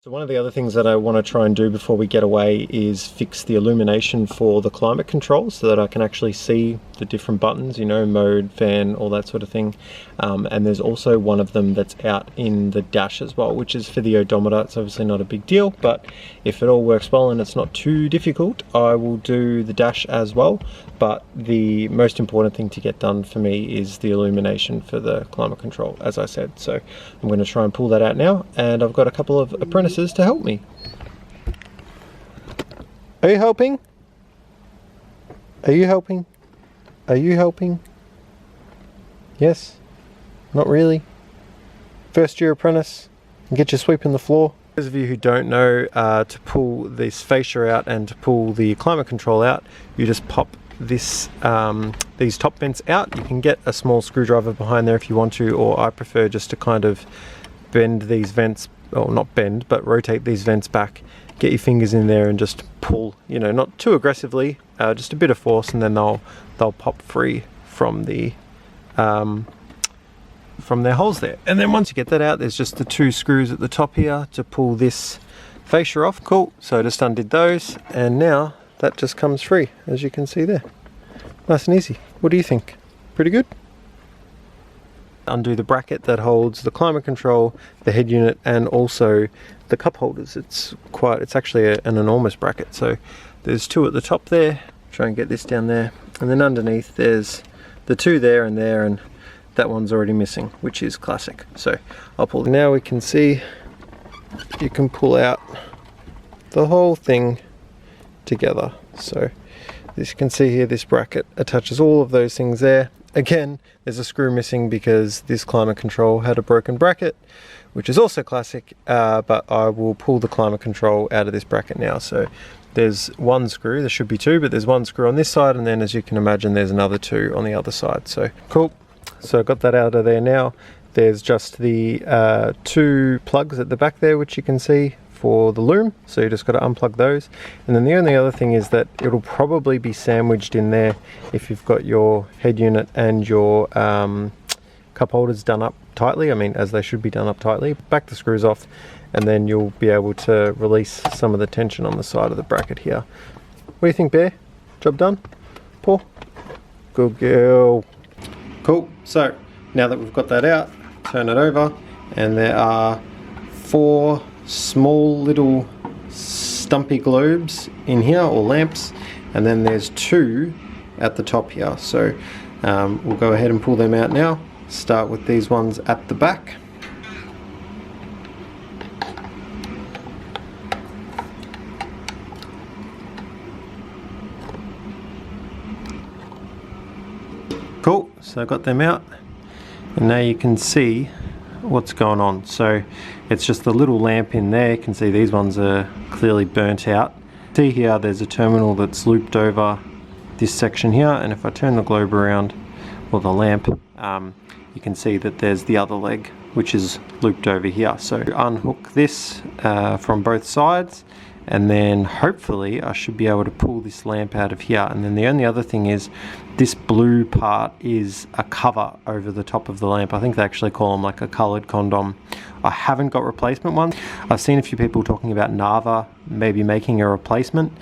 So one of the other things that I want to try and do before we get away is fix the illumination for the climate control so that I can actually see the different buttons, you know, mode, fan, all that sort of thing. And there's also one of them that's out in the dash as well, which is for the odometer. It's obviously not a big deal, but if it all works well and it's not too difficult, I will do the dash as well. But the most important thing to get done for me is the illumination for the climate control, as I said. So I'm going to try and pull that out now, and I've got a couple of apprentices to help me. Are you helping? Are you helping? Are you helping? Yes? Not really? First year apprentice, and get you sweeping the floor. Those of you who don't know, to pull this fascia out and to pull the climate control out, you just pop this these top vents out. You can get a small screwdriver behind there if you want to, or I prefer just to kind of bend these vents, or not bend, but rotate these vents back. Get your fingers in there and just pull, you know, not too aggressively, just a bit of force, and then they'll pop free from the from their holes there. And then once you get that out, there's just the two screws at the top here to pull this fascia off. Cool, so I just undid those, and now that just comes free, as you can see there. Nice and easy. What do you think? Pretty good? Undo the bracket that holds the climate control, the head unit, and also the cup holders. It's actually an enormous bracket. So there's two at the top there. Try and get this down there. And then underneath there's the two there, and that one's already missing, which is classic. So I'll pull. Now we can see you can pull out the whole thing together. So as you can see here, this bracket attaches all of those things there. Again, there's a screw missing because this climate control had a broken bracket, which is also classic, but I will pull the climate control out of this bracket now. So there's one screw, there should be two, but there's one screw on this side, and then as you can imagine there's another two on the other side. So cool, so I got that out of there now. There's just the two plugs at the back there, which you can see for the loom, so you just got to unplug those. And then the only other thing is that it'll probably be sandwiched in there if you've got your head unit and your cup holders done up tightly, I mean as they should be done up tightly. Back the screws off, and then you'll be able to release some of the tension on the side of the bracket here. What do you think, Bear? Job done? Paul? Good girl. Cool, so now that we've got that out, turn it over, and there are 4 small little stumpy globes in here, or lamps, and then there's 2 at the top here. So we'll go ahead and pull them out now. Start with these ones at the back. Cool, so I got them out, and now you can see what's going on. So it's just the little lamp in there. You can see these ones are clearly burnt out. See here, there's a terminal that's looped over this section here, and if I turn the globe around, or the lamp, you can see that there's the other leg which is looped over here. So unhook this from both sides, and then hopefully I should be able to pull this lamp out of here. And then the only other thing is this blue part is a cover over the top of the lamp. I think they actually call them like a colored condom. I haven't got replacement ones. I've seen a few people talking about Nava maybe making a replacement,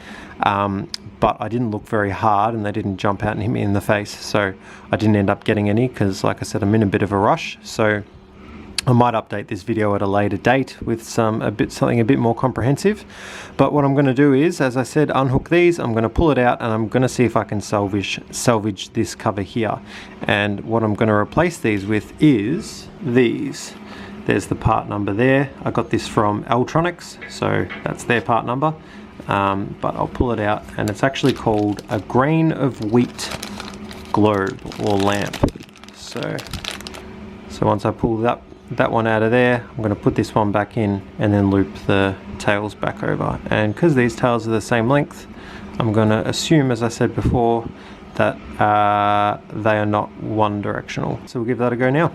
but I didn't look very hard and they didn't jump out and hit me in the face, so I didn't end up getting any because, like I said, I'm in a bit of a rush. So I might update this video at a later date with something a bit more comprehensive. But what I'm going to do is, as I said, unhook these. I'm going to pull it out, and I'm going to see if I can salvage this cover here. And what I'm going to replace these with is these. There's the part number there. I got this from Electronics, so that's their part number. But I'll pull it out, and it's actually called a grain of wheat globe or lamp. So once I pull that one out of there, I'm going to put this one back in and then loop the tails back over. And because these tails are the same length, I'm going to assume, as I said before, that they are not one directional. So we'll give that a go now.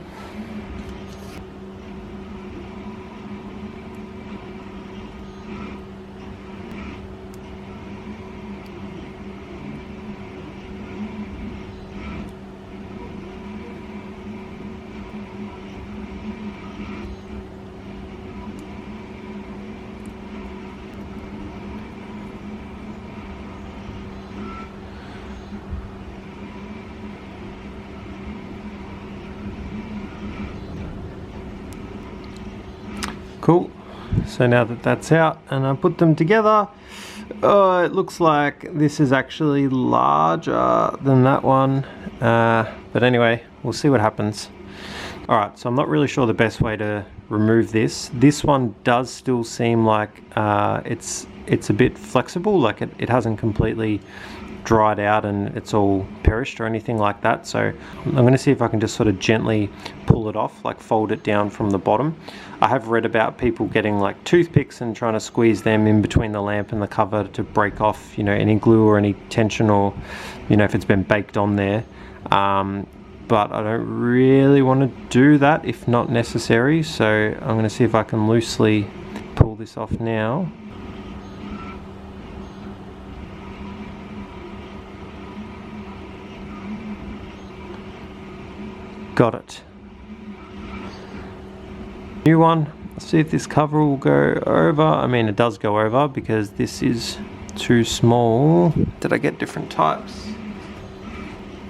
Cool. So now that that's out and I put them together, it looks like this is actually larger than that one. But anyway, we'll see what happens. Alright, so I'm not really sure the best way to remove this. This one does still seem like it's a bit flexible, like it hasn't completely dried out and it's all perished or anything like that. So I'm going to see if I can just sort of gently pull it off, like fold it down from the bottom. I have read about people getting like toothpicks and trying to squeeze them in between the lamp and the cover to break off, you know, any glue or any tension, or, you know, if it's been baked on there. But I don't really want to do that if not necessary. So I'm going to see if I can loosely pull this off now. Got it. New one. Let's see if this cover will go over. I mean, it does go over because this is too small. Did I get different types?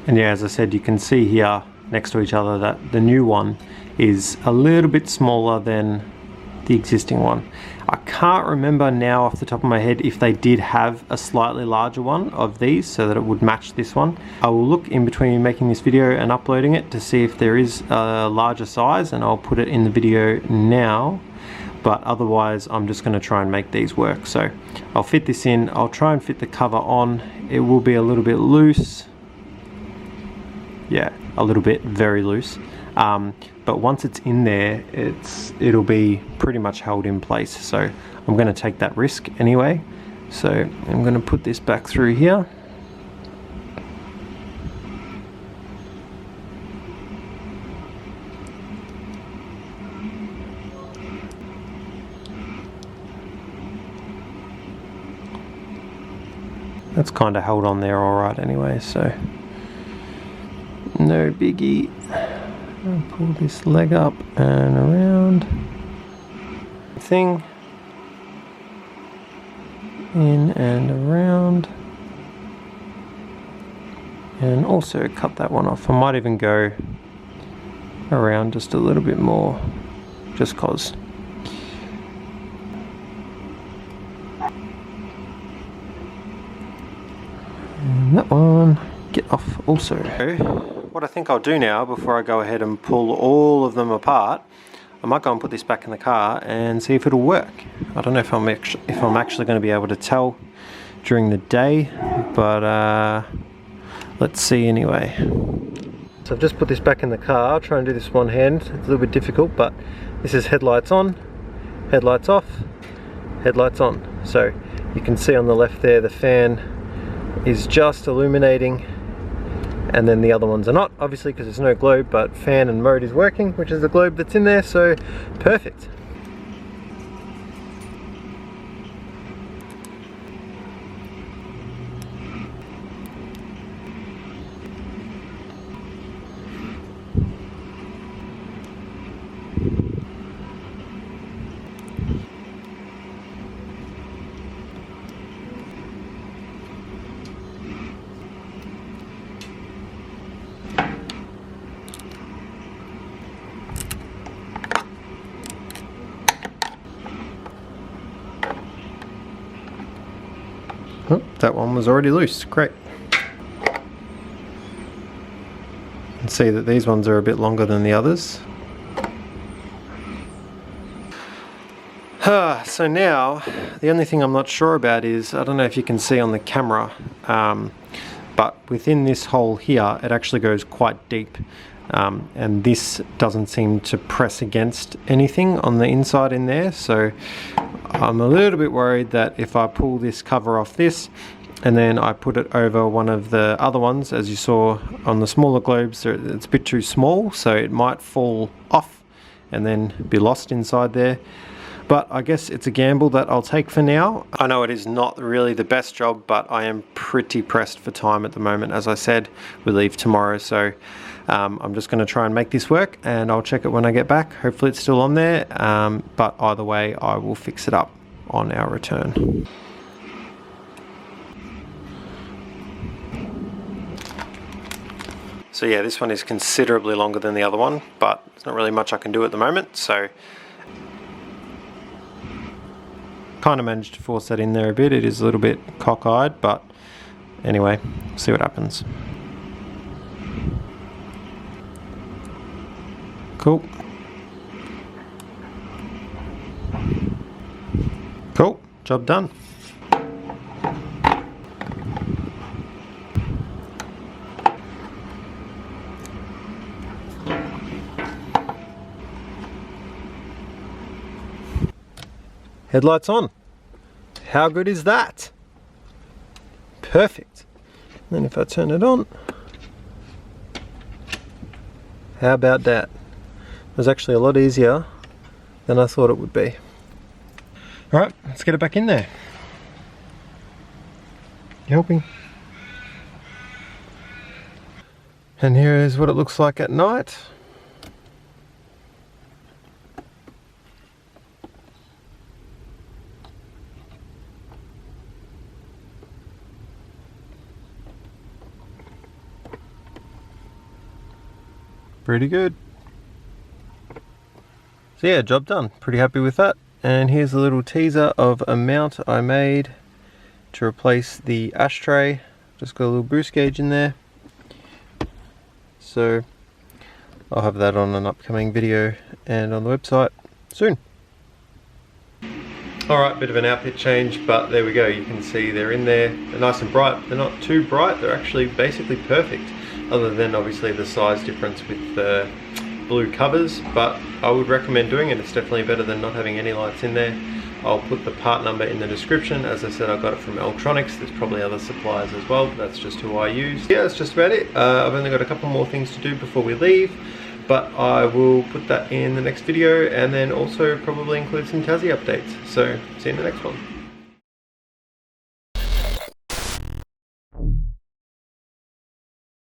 And yeah, as I said, you can see here next to each other that the new one is a little bit smaller than the existing one. I can't remember now off the top of my head if they did have a slightly larger one of these so that it would match this one. I will look in between making this video and uploading it to see if there is a larger size, and I'll put it in the video now. But otherwise I'm just going to try and make these work. So I'll fit this in, I'll try and fit the cover on. It will be a little bit loose. Yeah, a little bit, very loose. But once it's in there, it'll be pretty much held in place. So I'm going to take that risk anyway. So I'm going to put this back through here. That's kind of held on there all right anyway, so no biggie. I'll pull this leg up and around. Thing. In and around. And also cut that one off. I might even go around just a little bit more, just cause. And that one, get off also. What I think I'll do now, before I go ahead and pull all of them apart, I might go and put this back in the car and see if it'll work. I don't know if I'm actually going to be able to tell during the day, but let's see anyway. So I've just put this back in the car. I'll try and do this one hand. It's a little bit difficult, but this is headlights on, headlights off, headlights on. So you can see on the left there the fan is just illuminating, and then the other ones are not, obviously because there's no globe, but fan and mode is working, which is the globe that's in there, so perfect. Oh, that one was already loose, great. You can see that these ones are a bit longer than the others. So now, the only thing I'm not sure about is, I don't know if you can see on the camera, but within this hole here, it actually goes quite deep. And this doesn't seem to press against anything on the inside in there, so I'm a little bit worried that if I pull this cover off this and then I put it over one of the other ones, as you saw on the smaller globes, it's a bit too small, so it might fall off and then be lost inside there. But I guess it's a gamble that I'll take for now. I know it is not really the best job, but I am pretty pressed for time at the moment. As I said, we leave tomorrow, so I'm just going to try and make this work, and I'll check it when I get back. Hopefully it's still on there, but either way I will fix it up on our return. So yeah, this one is considerably longer than the other one, but there's not really much I can do at the moment, so Kind of managed to force that in there a bit. It is a little bit cockeyed, but anyway, see what happens. Cool. Cool, job done. Headlights on. How good is that? Perfect. And then if I turn it on, how about that? It was actually a lot easier than I thought it would be. Alright, let's get it back in there. You helping? And here is what it looks like at night. Pretty good. So yeah, job done. Pretty happy with that. And here's a little teaser of a mount I made to replace the ashtray. Just got a little boost gauge in there. So I'll have that on an upcoming video and on the website soon. Alright, bit of an outfit change, but there we go. You can see they're in there. They're nice and bright. They're not too bright. They're actually basically perfect. Other than obviously the size difference with the blue covers, but I would recommend doing it. It's definitely better than not having any lights in there. I'll put the part number in the description. As I said, I got it from Electronics. There's probably other suppliers as well, but that's just who I use. Yeah, that's just about it. I've only got a couple more things to do before we leave, but I will put that in the next video and then also probably include some Tassie updates. So see you in the next one.